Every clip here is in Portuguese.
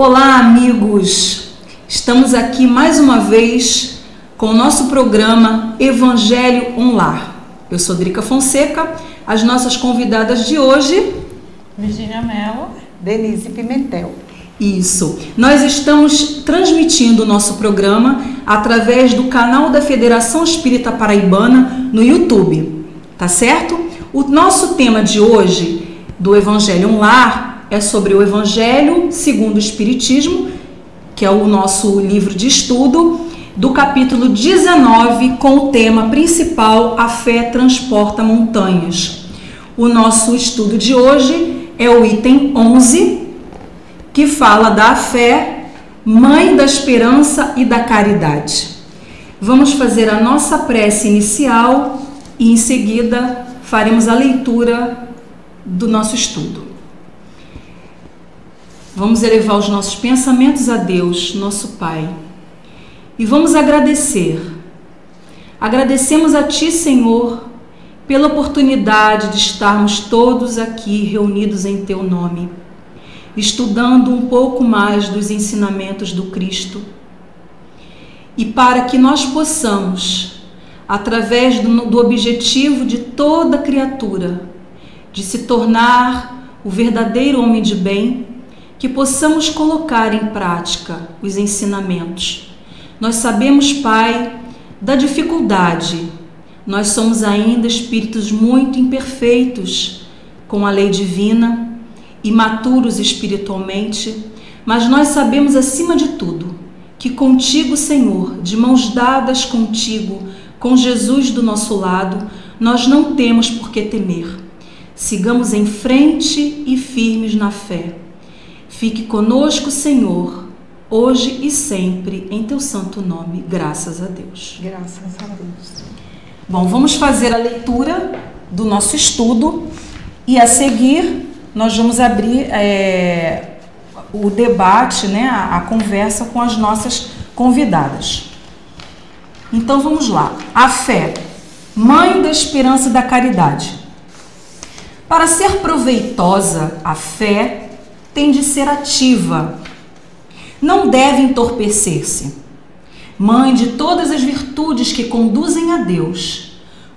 Olá, amigos! Estamos aqui mais uma vez com o nosso programa Evangelho Um Lar. Eu sou Drica Fonseca, as nossas convidadas de hoje... Virgínia Mello, Denise Pimentel. Isso. Nós estamos transmitindo o nosso programa através do canal da Federação Espírita Paraibana no YouTube, tá certo? O nosso tema de hoje do Evangelho Um Lar é sobre o Evangelho segundo o Espiritismo, que é o nosso livro de estudo, do capítulo 19, com o tema principal A Fé Transporta Montanhas. O nosso estudo de hoje é o item 11, que fala da fé, mãe da esperança e da caridade. Vamos fazer a nossa prece inicial e em seguida faremos a leitura do nosso estudo. Vamos elevar os nossos pensamentos a Deus, nosso Pai, e vamos agradecer. Agradecemos a Ti, Senhor, pela oportunidade de estarmos todos aqui reunidos em Teu nome, estudando um pouco mais dos ensinamentos do Cristo, e para que nós possamos, através do objetivo de toda criatura, de se tornar o verdadeiro homem de bem, que possamos colocar em prática os ensinamentos. Nós sabemos, Pai, da dificuldade. Nós somos ainda espíritos muito imperfeitos com a lei divina, imaturos espiritualmente, mas nós sabemos, acima de tudo, que contigo, Senhor, de mãos dadas contigo, com Jesus do nosso lado, nós não temos por que temer. Sigamos em frente e firmes na fé. Fique conosco, Senhor, hoje e sempre, em Teu santo nome, graças a Deus. Graças a Deus. Bom, vamos fazer a leitura do nosso estudo e a seguir nós vamos abrir o debate, né, a conversa com as nossas convidadas. Então vamos lá. A fé, mãe da esperança e da caridade. Para ser proveitosa, a fé tem de ser ativa, não deve entorpecer-se. Mãe de todas as virtudes que conduzem a Deus,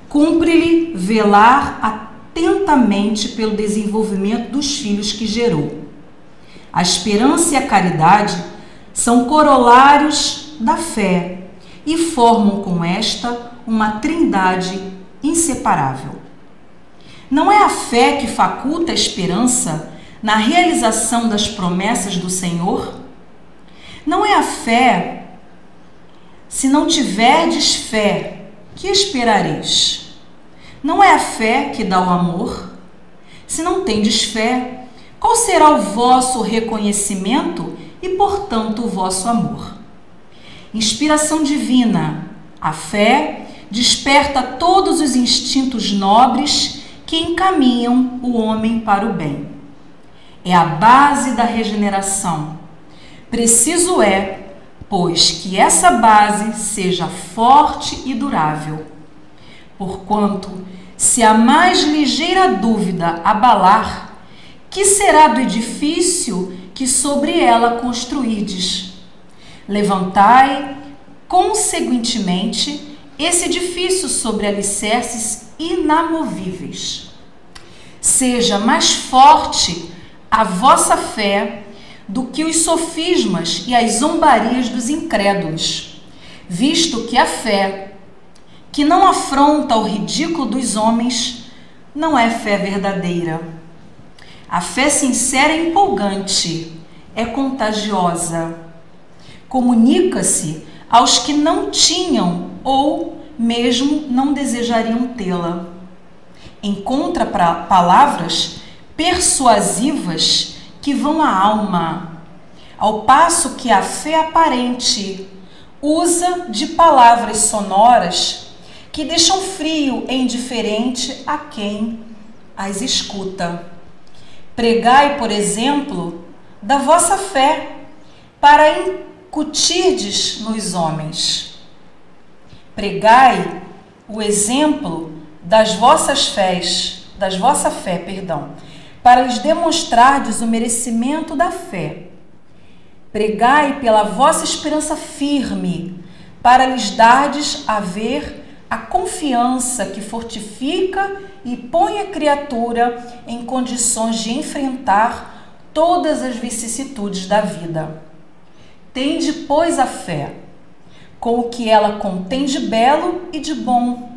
cumpre-lhe velar atentamente pelo desenvolvimento dos filhos que gerou. A esperança e a caridade são corolários da fé e formam com esta uma trindade inseparável. Não é a fé que faculta a esperança na realização das promessas do Senhor? Não é a fé, se não tiverdes fé, que esperareis? Não é a fé que dá o amor? Se não tendes fé, qual será o vosso reconhecimento e, portanto, o vosso amor? Inspiração divina, a fé desperta todos os instintos nobres que encaminham o homem para o bem. É a base da regeneração. Preciso é, pois, que essa base seja forte e durável. Porquanto, se a mais ligeira dúvida abalar, que será do edifício que sobre ela construirdes? Levantai, conseguintemente, esse edifício sobre alicerces inamovíveis. Seja mais forte a vossa fé do que os sofismas e as zombarias dos incrédulos, visto que a fé, que não afronta o ridículo dos homens, não é fé verdadeira. A fé sincera é empolgante, é contagiosa, comunica-se aos que não tinham ou mesmo não desejariam tê-la. Encontra palavras persuasivas que vão à alma, ao passo que a fé aparente usa de palavras sonoras que deixam frio e indiferente a quem as escuta. Pregai, por exemplo, da vossa fé, para incutirdes nos homens. Pregai o exemplo das vossas fés, vossa fé, para lhes demonstrardes o merecimento da fé. Pregai pela vossa esperança firme, para lhes dardes a ver a confiança que fortifica e põe a criatura em condições de enfrentar todas as vicissitudes da vida. Tende, pois, a fé, com o que ela contém de belo e de bom,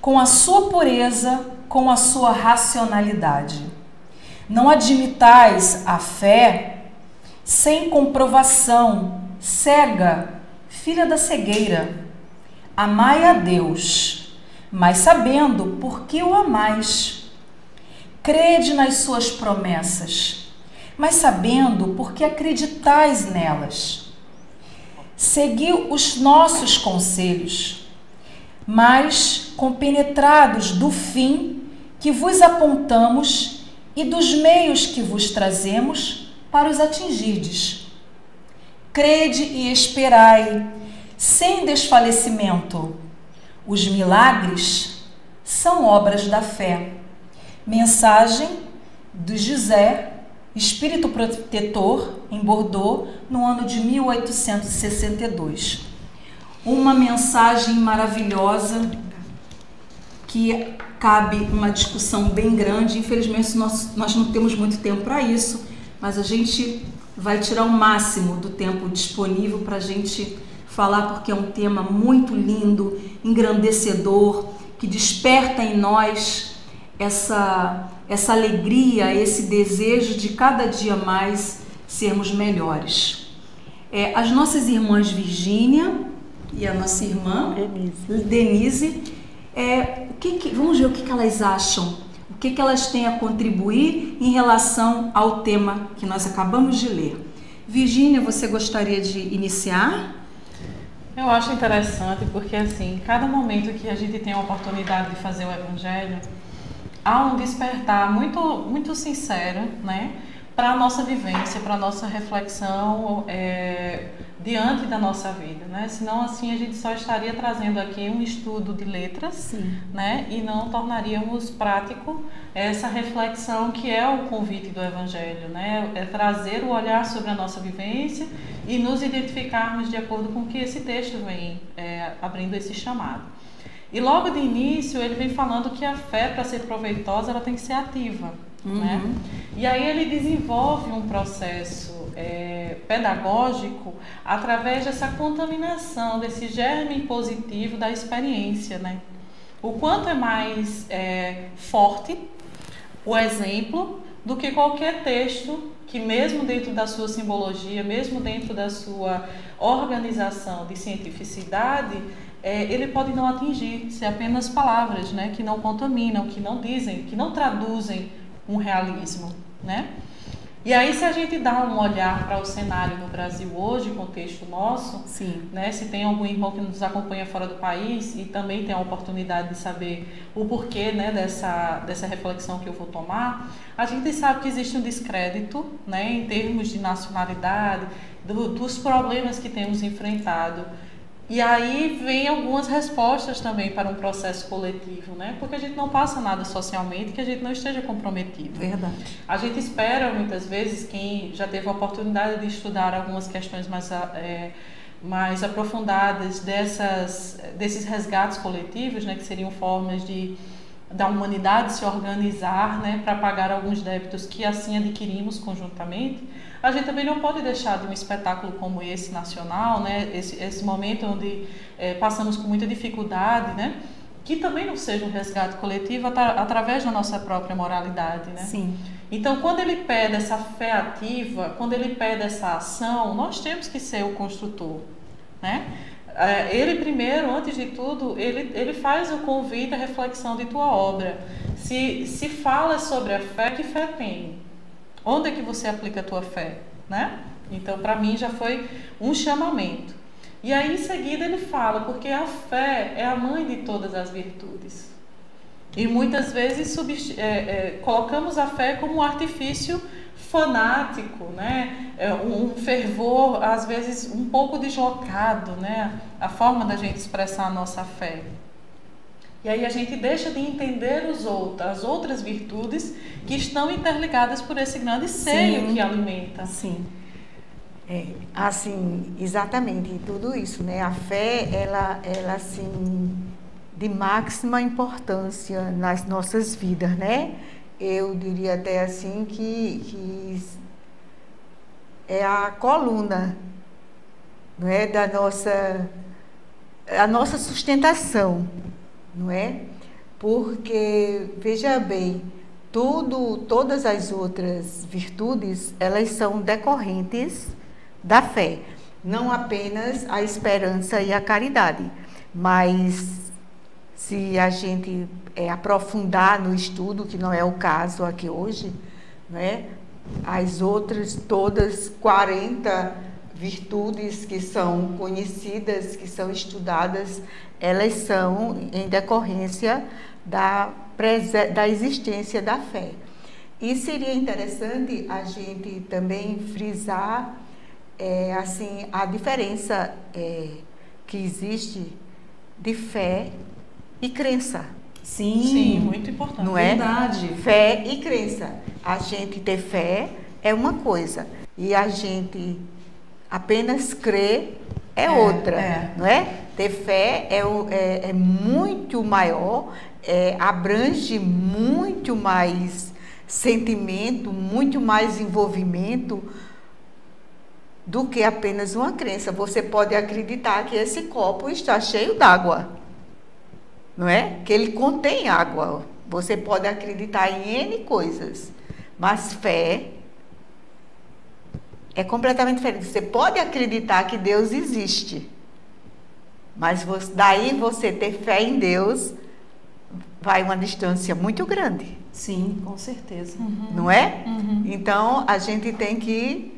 com a sua pureza, com a sua racionalidade. Não admitais a fé sem comprovação, cega, filha da cegueira. Amai a Deus, mas sabendo por que o amais. Crede nas suas promessas, mas sabendo por que acreditais nelas. Segui os nossos conselhos, mas compenetrados do fim que vos apontamos e dos meios que vos trazemos para os atingirdes. Crede e esperai, sem desfalecimento. Os milagres são obras da fé. Mensagem de José, espírito protetor, em Bordeaux, no ano de 1862. Uma mensagem maravilhosa que cabe uma discussão bem grande. Infelizmente, nós não temos muito tempo para isso, mas a gente vai tirar o máximo do tempo disponível para a gente falar, porque é um tema muito lindo, engrandecedor, que desperta em nós essa alegria, esse desejo de cada dia mais sermos melhores. As nossas irmãs Virgínia e a nossa irmã Denise, vamos ver o que elas acham, o que elas têm a contribuir em relação ao tema que nós acabamos de ler. Virgínia, você gostaria de iniciar? Eu acho interessante porque, assim, cada momento que a gente tem a oportunidade de fazer o Evangelho, há um despertar muito, muito sincero, né, para a nossa vivência, para a nossa reflexão diante da nossa vida, né? Senão, assim, a gente só estaria trazendo aqui um estudo de letras, sim, né, e não tornaríamos prático essa reflexão que é o convite do Evangelho, né? É trazer o olhar sobre a nossa vivência e nos identificarmos de acordo com o que esse texto vem abrindo esse chamado. E logo de início ele vem falando que a fé, para ser proveitosa, ela tem que ser ativa, né? E aí ele desenvolve um processo pedagógico através dessa contaminação, desse germe positivo da experiência, né? O quanto é mais forte o exemplo do que qualquer texto que, mesmo dentro da sua simbologia, mesmo dentro da sua organização de cientificidade, ele pode não atingir, ser apenas palavras, né, que não contaminam, que não dizem, que não traduzem um realismo, né? E aí, se a gente dá um olhar para o cenário no Brasil hoje, contexto nosso, sim, né, se tem algum irmão que nos acompanha fora do país e também tem a oportunidade de saber o porquê, né, dessa reflexão que eu vou tomar, a gente sabe que existe um descrédito, né, em termos de nacionalidade, dos problemas que temos enfrentado. E aí vem algumas respostas também para um processo coletivo, né? Porque a gente não passa nada socialmente que a gente não esteja comprometido. Verdade. A gente espera, muitas vezes, quem já teve a oportunidade de estudar algumas questões mais aprofundadas desses resgates coletivos, né? Que seriam formas da humanidade se organizar, né? Para pagar alguns débitos que assim adquirimos conjuntamente. A gente também não pode deixar de um espetáculo como esse nacional, né? Esse momento onde passamos com muita dificuldade, né? Que também não seja um resgate coletivo através da nossa própria moralidade, né? Sim. Então, quando ele pede essa fé ativa, quando ele pede essa ação, nós temos que ser o construtor, né? Ele primeiro, antes de tudo, ele faz o convite à reflexão de tua obra. Se fala sobre a fé, que fé tem? Onde é que você aplica a tua fé, né? Então, para mim, já foi um chamamento. E aí, em seguida, ele fala, porque a fé é a mãe de todas as virtudes. E muitas vezes colocamos a fé como um artifício fanático, né? Um fervor, às vezes, um pouco deslocado, né? A forma da gente expressar a nossa fé. E aí a gente deixa de entender as outras virtudes que estão interligadas por esse grande seio, sim, que alimenta. Sim. Assim, exatamente, tudo isso, né? A fé, ela assim, de máxima importância nas nossas vidas, né? Eu diria até assim que é a coluna, não é, a nossa sustentação, não é? Porque, veja bem, todas as outras virtudes, elas são decorrentes da fé, não apenas a esperança e a caridade, mas se a gente aprofundar no estudo, que não é o caso aqui hoje, não é? As outras todas 40 virtudes que são conhecidas, que são estudadas, elas são em decorrência da existência da fé. E seria interessante a gente também frisar assim, a diferença que existe de fé e crença. Sim, muito importante. Não é? Verdade. Fé e crença. A gente ter fé é uma coisa e a gente apenas crer é outra, não é? Ter fé é muito maior, abrange muito mais sentimento, muito mais envolvimento do que apenas uma crença. Você pode acreditar que esse copo está cheio d'água, não é? Que ele contém água. Você pode acreditar em N coisas, mas fé é completamente diferente. Você pode acreditar que Deus existe, mas daí você ter fé em Deus vai uma distância muito grande. Sim, com certeza. Não é? Então, a gente tem que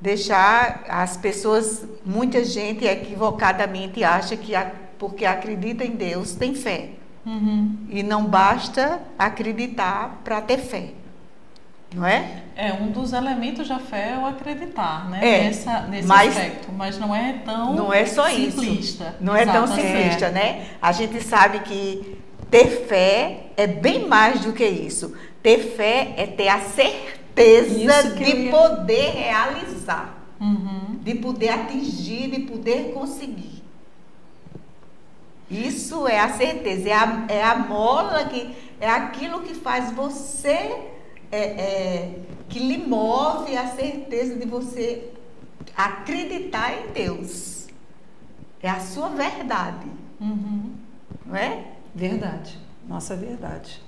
deixar as pessoas, muita gente equivocadamente acha que porque acredita em Deus tem fé. E não basta acreditar para ter fé. Não é? Um dos elementos da fé é o acreditar, né? Nesse aspecto, mas não é tão simplista. Isso. Não é tão simplista, né? A gente sabe que ter fé é bem mais do que isso. Ter fé é ter a certeza de poder realizar, de poder atingir, de poder conseguir. Isso é a certeza, é a mola, é aquilo que faz você, que lhe move a certeza de você acreditar em Deus. É a sua verdade. Não é? Verdade. Nossa verdade.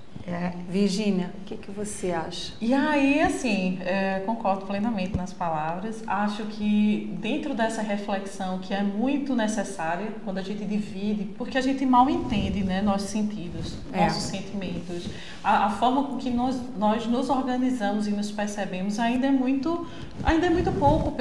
Virgínia, o que você acha? E aí, assim, concordo plenamente nas palavras. Acho que dentro dessa reflexão que é muito necessária quando a gente divide, porque a gente mal entende, né, nossos sentidos, nossos sentimentos. A forma com que nós nos organizamos e nos percebemos ainda é muito pouco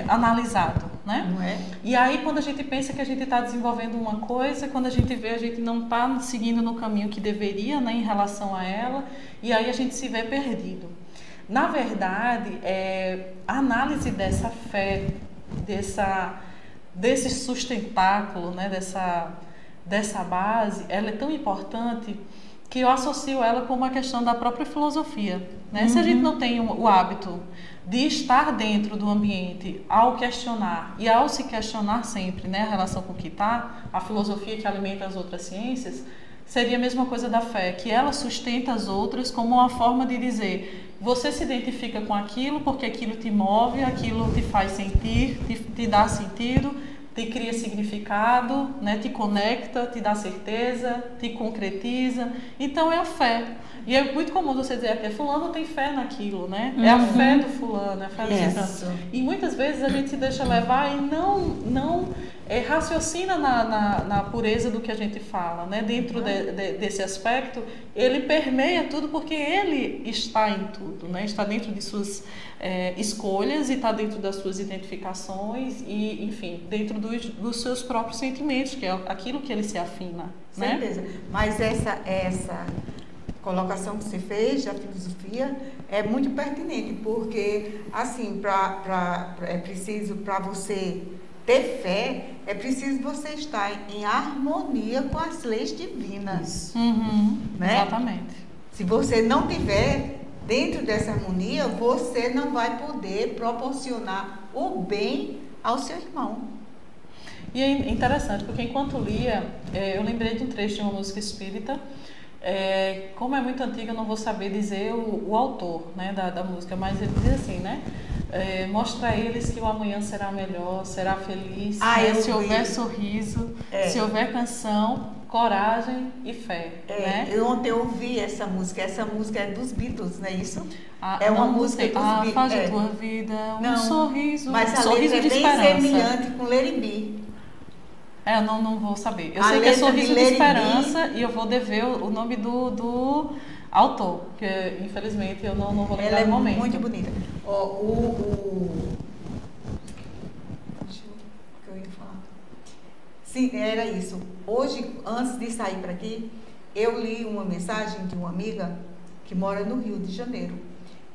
analisado, né? Não é? E aí, quando a gente pensa que a gente está desenvolvendo uma coisa, quando a gente vê, a gente não está seguindo no caminho que deveria, né, em relação a ela, e aí a gente se vê perdido. Na verdade, a análise dessa fé, desse sustentáculo, né, dessa base, ela é tão importante que eu associo ela com uma questão da própria filosofia, né? Se a gente não tem o hábito de estar dentro do ambiente ao questionar e ao se questionar sempre, né, a relação com o que está, a filosofia que alimenta as outras ciências, seria a mesma coisa da fé, que ela sustenta as outras como uma forma de dizer, você se identifica com aquilo porque aquilo te move, aquilo te faz sentir, te dá sentido, te cria significado, né? Te conecta, te dá certeza, te concretiza. Então é a fé. E é muito comum você dizer que fulano tem fé naquilo, né? É a fé do fulano, é a fé do ciclano. E muitas vezes a gente se deixa levar e não raciocina na pureza do que a gente fala, né? Dentro desse aspecto, ele permeia tudo porque ele está em tudo, né? Está dentro de suas escolhas e está dentro das suas identificações e, enfim, dentro dos seus próprios sentimentos, que é aquilo que ele se afina, né? Certeza. Mas essa colocação que você fez da filosofia é muito pertinente, porque, assim, é preciso, para você ter fé, é preciso você estar em harmonia com as leis divinas. Né? Exatamente. Se você não tiver, dentro dessa harmonia, você não vai poder proporcionar o bem ao seu irmão. E é interessante, porque enquanto lia, eu lembrei de um trecho de uma música espírita. Como é muito antiga, eu não vou saber dizer o autor, né, da música, mas ele diz assim, né? Mostra a eles que o amanhã será melhor, será feliz, né? Se houver sorriso, se houver canção, coragem e fé. Né? Ontem eu ouvi essa música é dos Beatles, não é isso? É uma música dos Beatles. Faz a tua vida um sorriso, mas a sorriso letra de bem esperança. semelhante com Let It Be. Eu não vou saber. Eu sei que é Sorriso de Esperança e eu vou dever o nome do autor, porque infelizmente eu não vou lembrar no momento. Ela é muito bonita. Deixa eu o que eu ia falar. Sim, era isso. Hoje, antes de sair para aqui, eu li uma mensagem de uma amiga que mora no Rio de Janeiro.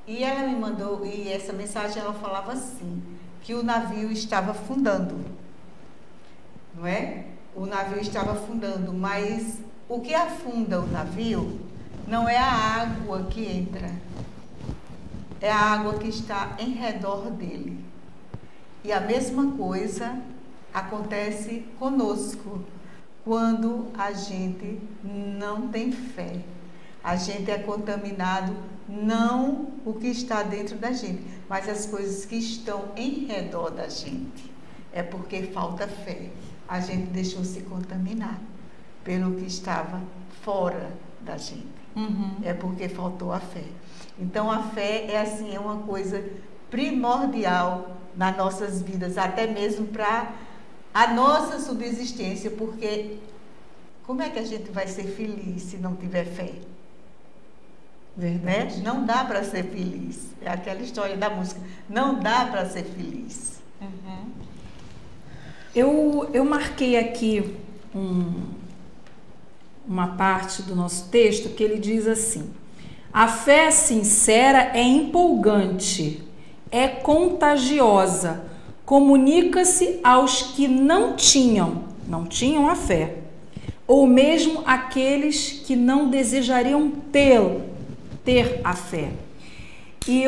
E ela me mandou, e essa mensagem ela falava assim, que o navio estava afundando. Não é? O navio estava afundando, mas o que afunda o navio não é a água que entra, é a água que está em redor dele. E a mesma coisa acontece conosco quando a gente não tem fé. A gente é contaminado, não o que está dentro da gente, mas as coisas que estão em redor da gente. É porque falta fé. A gente deixou se contaminar pelo que estava fora da gente. É porque faltou a fé. Então a fé é uma coisa primordial nas nossas vidas, até mesmo para a nossa subsistência, porque como é que a gente vai ser feliz se não tiver fé? Verdade. Né? Não dá para ser feliz. É aquela história da música. Não dá para ser feliz. Eu marquei aqui uma parte do nosso texto que ele diz assim: a fé sincera é empolgante, é contagiosa, comunica-se aos que não tinham a fé, ou mesmo aqueles que não desejariam ter a fé. E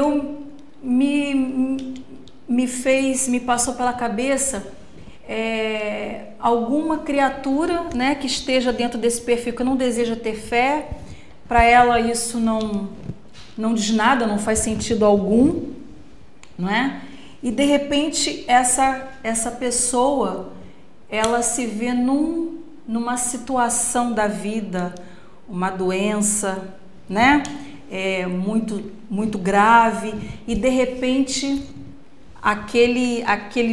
me passou pela cabeça alguma criatura, né, que esteja dentro desse perfil que não deseja ter fé. Para ela isso não diz nada, não faz sentido algum, não é? E de repente essa pessoa, ela se vê numa situação da vida, uma doença, né, muito grave, e de repente aquele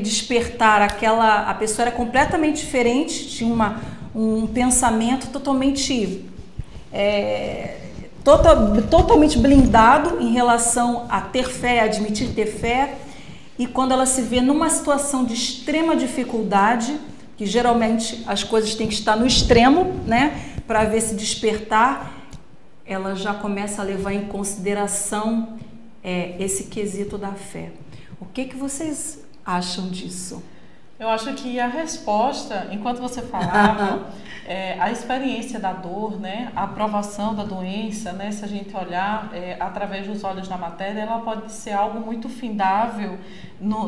despertar, a pessoa era completamente diferente, tinha um pensamento totalmente totalmente blindado em relação a ter fé, a admitir ter fé. E quando ela se vê numa situação de extrema dificuldade, que geralmente as coisas têm que estar no extremo, né, para ver se despertar, ela já começa a levar em consideração esse quesito da fé. O que vocês acham disso? Eu acho que a resposta, enquanto você falava, a experiência da dor, né, a provação da doença, né, se a gente olhar através dos olhos da matéria, ela pode ser algo muito findável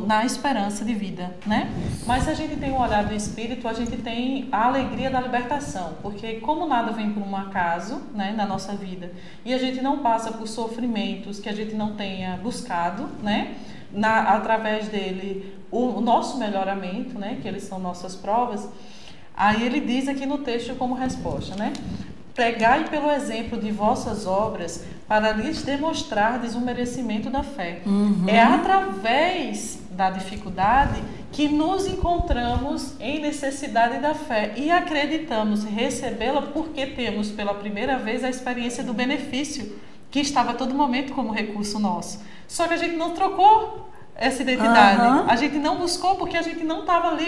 na esperança de vida, né? Mas se a gente tem o olhar do espírito, a gente tem a alegria da libertação, porque como nada vem por um acaso, né, na nossa vida, e a gente não passa por sofrimentos que a gente não tenha buscado, né? Através dele o nosso melhoramento, né, que eles são nossas provas. Aí ele diz aqui no texto como resposta, né: pregai pelo exemplo de vossas obras para lhes demonstrardes o merecimento da fé. É através da dificuldade que nos encontramos em necessidade da fé e acreditamos recebê-la porque temos pela primeira vez a experiência do benefício que estava a todo momento como recurso nosso. Só que a gente não trocou essa identidade. A gente não buscou porque a gente não estava ali,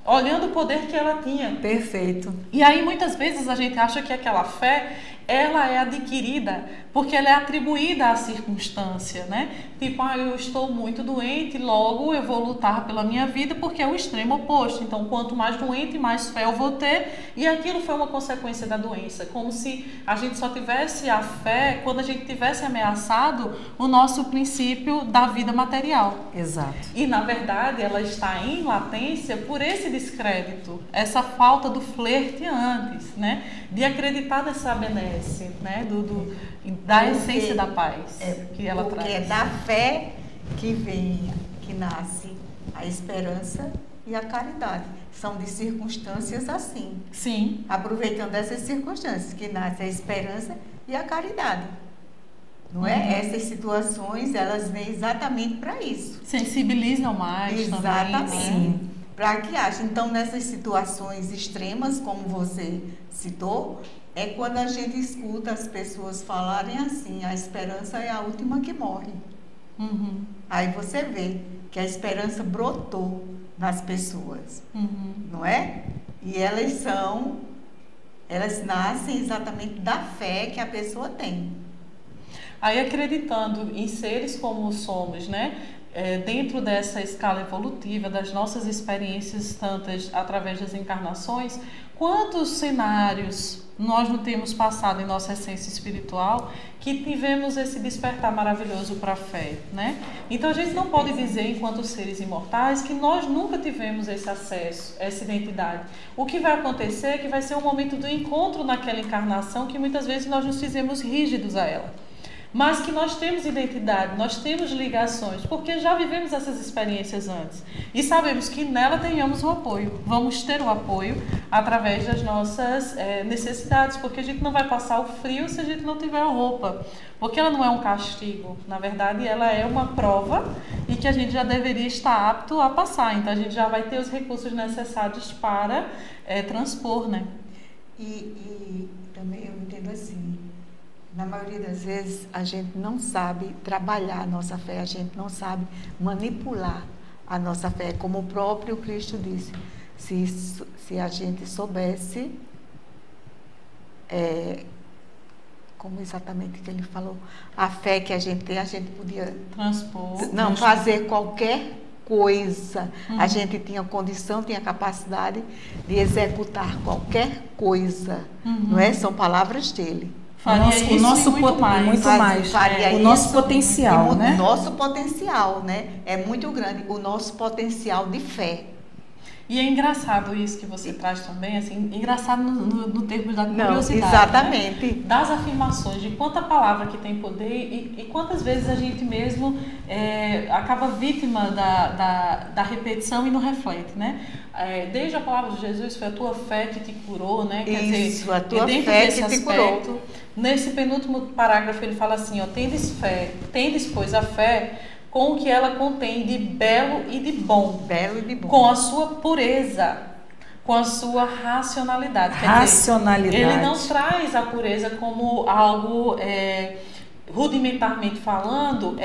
olhando o poder que ela tinha. Perfeito. E aí muitas vezes a gente acha que aquela fé, ela é adquirida porque ela é atribuída à circunstância, né? Tipo, eu estou muito doente, logo eu vou lutar pela minha vida, porque é o extremo oposto. Então, quanto mais doente, mais fé eu vou ter, e aquilo foi uma consequência da doença, como se a gente só tivesse a fé quando a gente tivesse ameaçado o nosso princípio da vida material. Exato. E, na verdade, ela está em latência por esse descrédito, essa falta do flerte antes, né? De acreditar nessa benesse, né? Da essência da paz que ela traz. Porque é da fé que vem, que nasce a esperança e a caridade. São de circunstâncias assim. Sim. Aproveitando essas circunstâncias, que nasce a esperança e a caridade. Não é? Essas situações, elas vêm exatamente para isso. Sensibilizam mais exatamente. Também. Né? Para que haja. Então, nessas situações extremas, como você citou, é quando a gente escuta as pessoas falarem assim, a esperança é a última que morre. Uhum. Aí você vê que a esperança brotou nas pessoas, não é? E elas nascem exatamente da fé que a pessoa tem. Aí, acreditando em seres como somos, né? Dentro dessa escala evolutiva, das nossas experiências tantas através das encarnações, quantos cenários nós não temos passado em nossa essência espiritual que tivemos esse despertar maravilhoso para a fé, né? Então a gente não pode dizer, enquanto seres imortais, que nós nunca tivemos esse acesso, essa identidade. O que vai acontecer é que vai ser um momento do encontro naquela encarnação que muitas vezes nós nos fizemos rígidos a ela. Mas que nós temos identidade, nós temos ligações, porque já vivemos essas experiências antes. E sabemos que nela tenhamos o apoio. Vamos ter o apoio através das nossas necessidades, porque a gente não vai passar o frio se a gente não tiver a roupa. Porque ela não é um castigo, na verdade ela é uma prova e que a gente já deveria estar apto a passar. Então a gente já vai ter os recursos necessários para transpor, né? E também eu entendo assim, na maioria das vezes, a gente não sabe trabalhar a nossa fé, a gente não sabe manipular a nossa fé, como o próprio Cristo disse. Se a gente soubesse, como exatamente que ele falou, a fé que a gente tem, a gente podia fazer qualquer coisa. A gente tinha condição, tinha capacidade de executar qualquer coisa, não é? São palavras dele. O nosso potencial, né? O nosso potencial, né? É muito grande, o nosso potencial de fé. E é engraçado isso que você traz também, assim, engraçado no termo da curiosidade. Não, exatamente. Né? Das afirmações, de quanta palavra que tem poder e quantas vezes a gente mesmo acaba vítima da repetição e não reflete, né? Desde a palavra de Jesus, foi a tua fé que te curou, né? Quer isso, dizer, a tua fé que te curou. Nesse penúltimo parágrafo ele fala assim, tendes pois a fé com o que ela contém de belo e de bom. Belo e de bom. Com a sua pureza, com a sua racionalidade. Quer dizer, ele não traz a pureza como algo, rudimentarmente falando,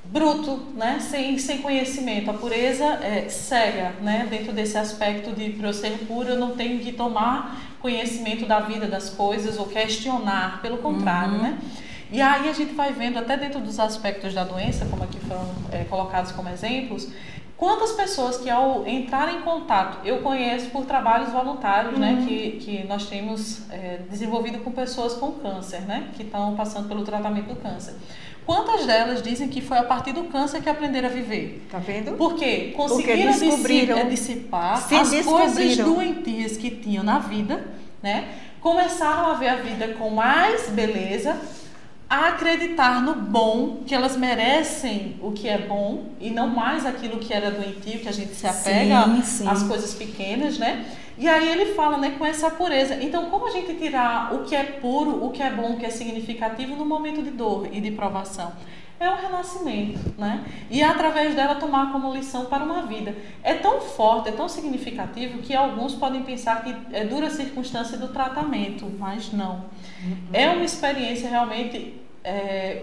bruto, né? Sem conhecimento. A pureza é cega, né? Dentro desse aspecto de, para eu ser puro, eu não tenho que tomar conhecimento da vida, das coisas, ou questionar, pelo contrário, né? E aí a gente vai vendo, até dentro dos aspectos da doença, como aqui foram colocados como exemplos, quantas pessoas que ao entrar em contato, eu conheço por trabalhos voluntários, né, que nós temos desenvolvido com pessoas com câncer, né, que estão passando pelo tratamento do câncer. Quantas delas dizem que foi a partir do câncer que aprenderam a viver? Tá vendo? Porque conseguiram dissipar as coisas doentias que tinham na vida, né, começaram a ver a vida com mais beleza, a acreditar no bom, que elas merecem o que é bom e não mais aquilo que era doentio, que a gente se apega às coisas pequenas, né? E aí ele fala, né, com essa pureza. Então, como a gente tirar o que é puro, o que é bom, o que é significativo no momento de dor e de provação? É um renascimento, né? E através dela tomar como lição para uma vida. É tão forte, é tão significativo que alguns podem pensar que é dura circunstância do tratamento, mas não. É uma experiência realmente,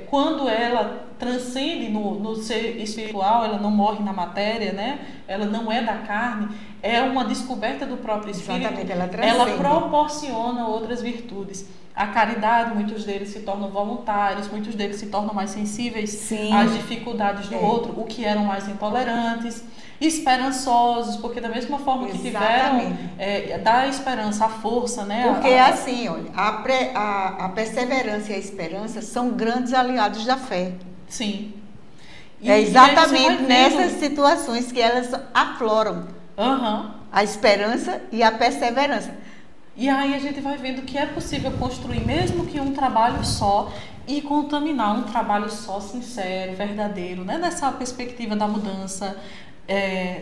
quando ela transcende no ser espiritual, ela não morre na matéria, né? Ela não é da carne, é uma descoberta do próprio espírito. Exatamente, ela proporciona outras virtudes. A caridade, muitos deles se tornam voluntários, muitos deles se tornam mais sensíveis Sim. às dificuldades do outro, o que eram mais intolerantes, esperançosos, porque da mesma forma que tiveram da esperança a força, né? Porque assim, olha, a perseverança e a esperança são grandes aliados da fé. Sim. É exatamente nessas situações que elas afloram. A esperança e a perseverança. E aí a gente vai vendo que é possível construir, mesmo que um trabalho só, e contaminar um trabalho só, sincero, verdadeiro, né? Nessa perspectiva da mudança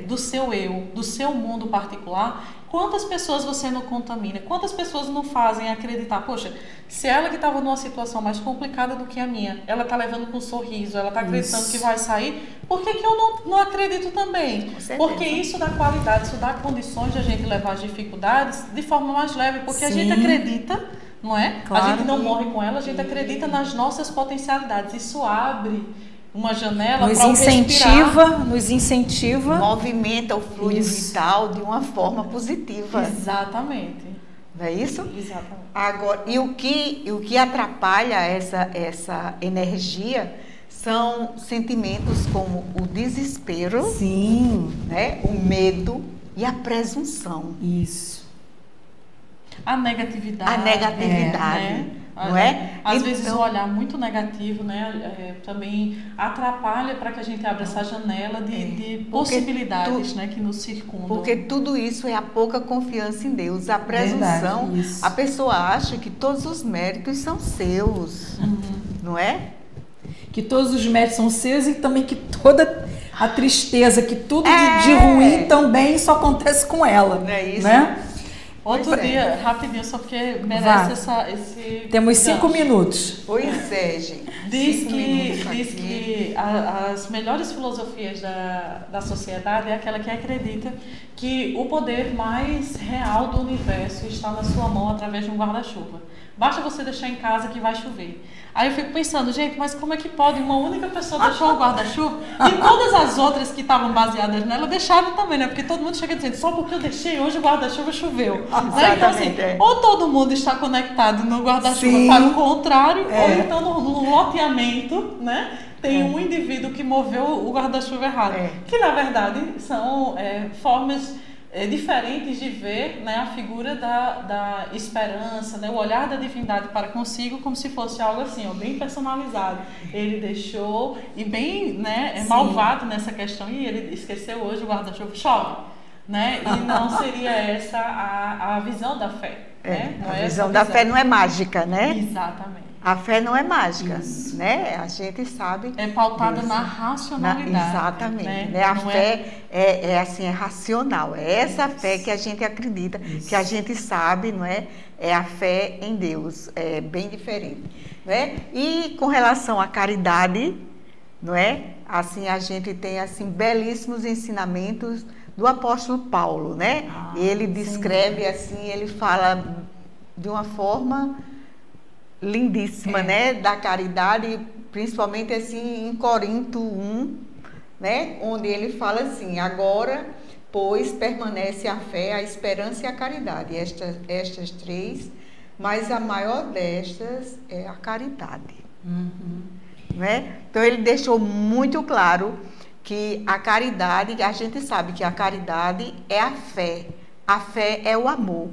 do seu eu, do seu mundo particular. Quantas pessoas você não contamina? Quantas pessoas não fazem acreditar? Poxa, se ela que estava numa situação mais complicada do que a minha, ela está levando com um sorriso, ela está acreditando que vai sair, por que eu não acredito também? Porque isso dá qualidade, isso dá condições de a gente levar as dificuldades de forma mais leve, porque a gente acredita, não é? Claro, a gente não morre com ela, a gente acredita nas nossas potencialidades. Isso abre uma janela para nos incentiva, movimenta o fluido vital de uma forma positiva. Exatamente. Não é isso? Exatamente. Agora, e o que atrapalha essa energia são sentimentos como o desespero, sim, né? O medo e a presunção. Isso. A negatividade. A negatividade. Né? Não é? Às vezes o olhar muito negativo, né, também atrapalha para que a gente abra essa janela de possibilidades, né, que nos circundam. Porque tudo isso é a pouca confiança em Deus, a presunção. A pessoa acha que todos os méritos são seus, não é? Que todos os méritos são seus e também que toda a tristeza, que tudo de ruim também só acontece com ela. Não é isso? Né? Outro dia, rapidinho, só porque merece esse... Temos 5 minutos. Pois é, gente. Diz que as melhores filosofias da sociedade é aquela que acredita que o poder mais real do universo está na sua mão através de um guarda-chuva. Basta você deixar em casa que vai chover. Aí eu fico pensando, gente, mas como é que pode uma única pessoa deixar o guarda-chuva e todas as outras que estavam baseadas nela deixaram também, né? Porque todo mundo chega dizendo, só porque eu deixei hoje o guarda-chuva choveu. Né? Então assim, ou todo mundo está conectado no guarda-chuva para o contrário, ou então no loteamento, né? Tem um indivíduo que moveu o guarda-chuva errado. Que na verdade são formas diferentes de ver, né, a figura da esperança, né, o olhar da divindade para consigo, como se fosse algo assim, ó, bem personalizado. Ele deixou e bem, né, malvado nessa questão, e ele esqueceu hoje o guarda-chuva chove, né? E não seria essa a visão da fé. Né? Não a visão da fé não é mágica, né? Exatamente. A fé não é mágica, né? A gente sabe. É pautada na racionalidade. Exatamente. Né? A fé é assim, é racional. É essa fé que a gente acredita, que a gente sabe, não é? É a fé em Deus. É bem diferente, né? E com relação à caridade, não é? Assim, a gente tem assim belíssimos ensinamentos do apóstolo Paulo, né? Ele descreve assim, ele fala de uma forma lindíssima, né, da caridade, principalmente assim em Corinto 1, né, onde ele fala assim: agora, pois, permanece a fé, a esperança e a caridade, estas três, mas a maior destas é a caridade. Né? Então ele deixou muito claro que a caridade, a gente sabe que a caridade é a fé é o amor.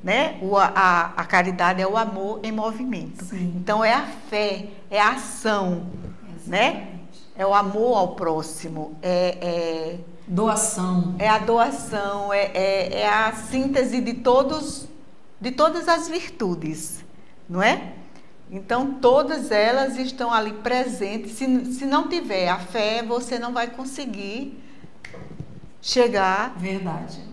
Né? A caridade é o amor em movimento. Sim. Então é a fé, é a ação, né? É o amor ao próximo, doação. É a doação, é a síntese de todas as virtudes, não é? Então todas elas estão ali presentes. Se não tiver a fé, você não vai conseguir chegar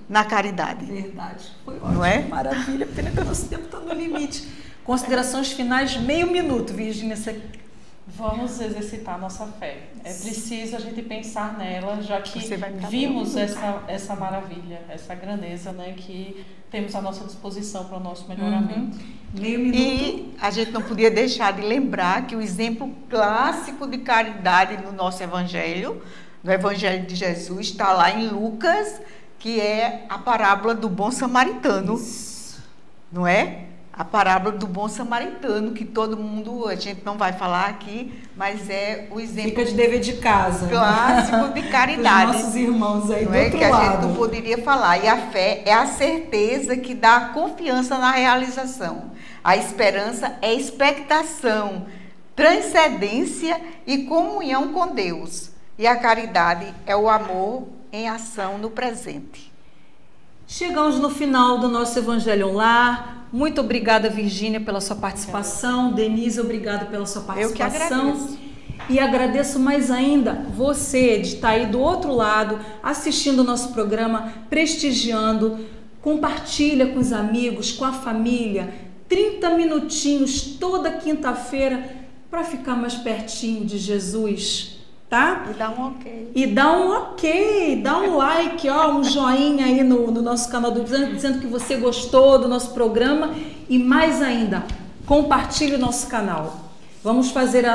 na caridade. Verdade. Foi ótimo. Não é? Maravilha. Pena que o nosso tempo está no limite. Considerações finais, meio minuto, Virgínia. Você Vamos exercitar nossa fé. É preciso a gente pensar nela, já que vimos essa maravilha, essa grandeza, né, que temos à nossa disposição para o nosso melhoramento. Meio minuto. E a gente não podia deixar de lembrar que o exemplo clássico de caridade no nosso Evangelho, no Evangelho de Jesus, está lá em Lucas, que é a parábola do bom samaritano. Isso. Não é? A parábola do bom samaritano, que todo mundo, a gente não vai falar aqui, mas é o exemplo... Fica de dever de casa. Clássico de caridade. Os nossos irmãos aí do outro lado. Que a gente não poderia falar. E a fé é a certeza que dá confiança na realização. A esperança é expectação, transcendência e comunhão com Deus. E a caridade é o amor em ação no presente. Chegamos no final do nosso Evangelho Lar. Muito obrigada, Virgínia, pela sua participação. Denise, obrigada pela sua participação. Eu que agradeço. E agradeço mais ainda você de estar aí do outro lado, assistindo o nosso programa, prestigiando. Compartilha com os amigos, com a família. 30 minutinhos toda quinta-feira para ficar mais pertinho de Jesus. Tá? E dá um ok. E dá um ok, dá um like, ó, um joinha aí no nosso canal dizendo que você gostou do nosso programa e mais ainda, compartilhe o nosso canal. Vamos fazer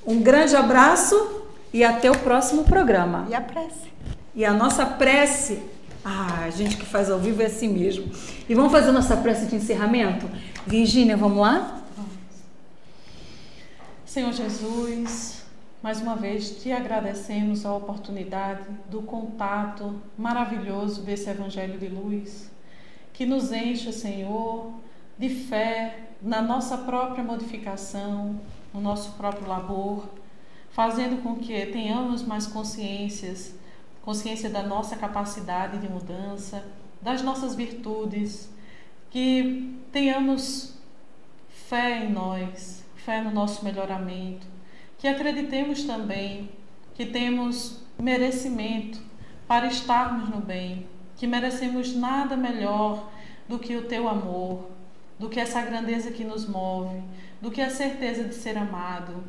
um grande abraço e até o próximo programa. E a prece. E a nossa prece, a gente que faz ao vivo é assim mesmo. E vamos fazer a nossa prece de encerramento? Virgínia, vamos lá? Vamos. Senhor Jesus, mais uma vez, te agradecemos a oportunidade do contato maravilhoso desse Evangelho de Luz, que nos enche, Senhor, de fé na nossa própria modificação, no nosso próprio labor, fazendo com que tenhamos mais consciência da nossa capacidade de mudança, das nossas virtudes, que tenhamos fé em nós, fé no nosso melhoramento, que acreditemos também que temos merecimento para estarmos no bem, que merecemos nada melhor do que o teu amor, do que essa grandeza que nos move, do que a certeza de ser amado,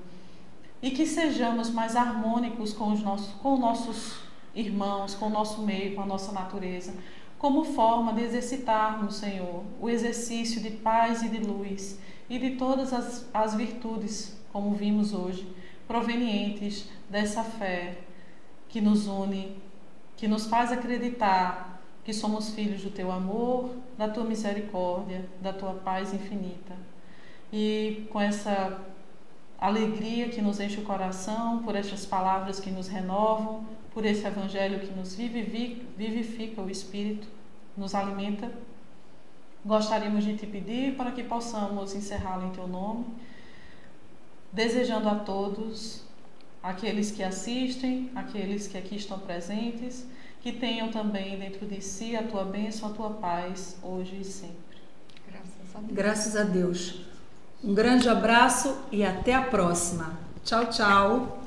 e que sejamos mais harmônicos com os nossos irmãos, com o nosso meio, com a nossa natureza, como forma de exercitarmos, Senhor, o exercício de paz e de luz e de todas as virtudes, como vimos hoje, provenientes dessa fé que nos une, que nos faz acreditar que somos filhos do teu amor, da tua misericórdia, da tua paz infinita. E com essa alegria que nos enche o coração, por estas palavras que nos renovam, por esse Evangelho que nos vivifica o Espírito, nos alimenta, gostaríamos de te pedir para que possamos encerrá-lo em teu nome, desejando a todos, aqueles que assistem, aqueles que aqui estão presentes, que tenham também dentro de si a tua bênção, a tua paz, hoje e sempre. Graças a Deus. Graças a Deus. Um grande abraço e até a próxima. Tchau, tchau.